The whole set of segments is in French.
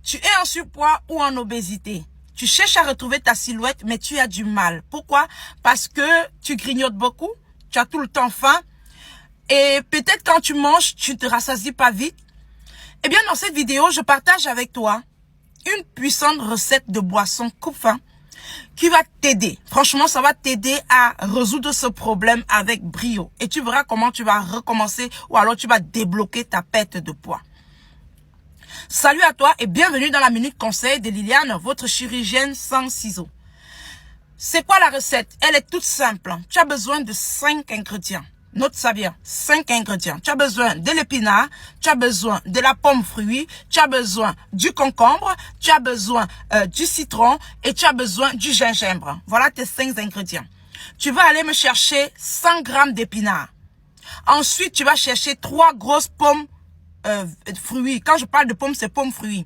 Tu es en surpoids ou en obésité. Tu cherches à retrouver ta silhouette, mais tu as du mal. Pourquoi? Parce que tu grignotes beaucoup, tu as tout le temps faim, et peut-être quand tu manges, tu ne te rassasies pas vite. Eh bien, dans cette vidéo, je partage avec toi une puissante recette de boisson coupe-faim qui va t'aider. Franchement, ça va t'aider à résoudre ce problème avec brio. Et tu verras comment tu vas recommencer ou alors tu vas débloquer ta perte de poids. Salut à toi et bienvenue dans la Minute Conseil de Liliane, votre chirurgienne sans ciseaux. C'est quoi la recette? Elle est toute simple. Tu as besoin de 5 ingrédients. Note ça bien, 5 ingrédients. Tu as besoin de l'épinard, tu as besoin de la pomme fruit, tu as besoin du concombre, tu as besoin du citron et tu as besoin du gingembre. Voilà tes 5 ingrédients. Tu vas aller me chercher 100 grammes d'épinards. Ensuite, tu vas chercher 3 grosses pommes fruits. Quand je parle de pommes, c'est pommes fruits.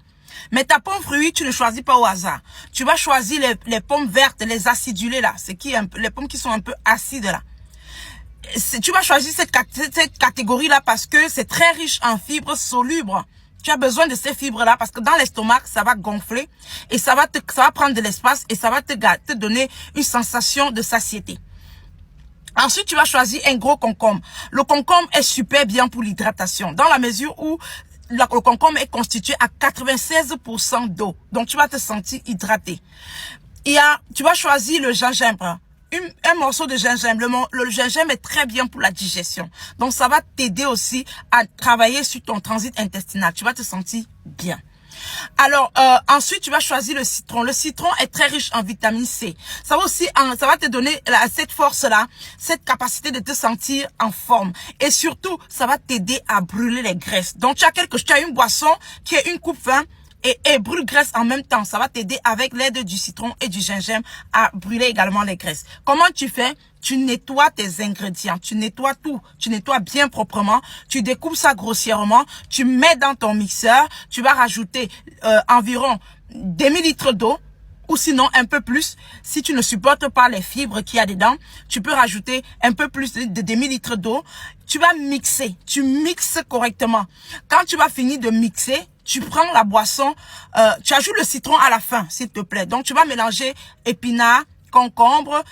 Mais ta pomme fruit, tu ne choisis pas au hasard. Tu vas choisir les pommes vertes, les acidulées là. C'est les pommes qui sont un peu acides là. Tu vas choisir cette catégorie-là parce que c'est très riche en fibres solubles. Tu as besoin de ces fibres-là parce que dans l'estomac, ça va gonfler et ça va prendre de l'espace et ça va te donner une sensation de satiété. Ensuite, tu vas choisir un gros concombre. Le concombre est super bien pour l'hydratation dans la mesure où le concombre est constitué à 96% d'eau. Donc, tu vas te sentir hydraté. Tu vas choisir le gingembre. Un morceau de gingembre. Le gingembre est très bien pour la digestion. Donc, ça va t'aider aussi à travailler sur ton transit intestinal. Tu vas te sentir bien. Alors, ensuite, tu vas choisir le citron. Le citron est très riche en vitamine C. Ça va te donner cette force-là, cette capacité de te sentir en forme. Et surtout, ça va t'aider à brûler les graisses. Donc, tu as une boisson qui est une coupe-faim et brûle graisse en même temps. Ça va t'aider avec l'aide du citron et du gingembre à brûler également les graisses. Comment tu fais? Tu nettoies tes ingrédients, tu nettoies tout, tu nettoies bien proprement, tu découpes ça grossièrement, tu mets dans ton mixeur, tu vas rajouter environ demi-litre d'eau ou sinon un peu plus. Si tu ne supportes pas les fibres qu'il y a dedans, tu peux rajouter un peu plus de demi-litre d'eau. Tu vas mixer, tu mixes correctement. Quand tu vas finir de mixer, tu prends la boisson, tu ajoutes le citron à la fin, s'il te plaît. Donc, tu vas mélanger épinards, concombre,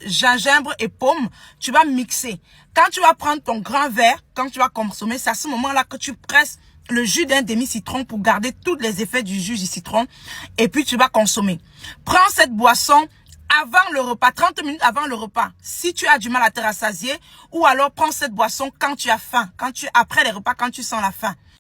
gingembre et pomme. Tu vas mixer. Quand tu vas prendre ton grand verre, quand tu vas consommer, c'est à ce moment-là que tu presses le jus d'un demi-citron pour garder tous les effets du jus du citron. Et puis, tu vas consommer. Prends cette boisson avant le repas, 30 minutes avant le repas, si tu as du mal à te rassasier, ou alors prends cette boisson quand tu as faim, après les repas, quand tu sens la faim.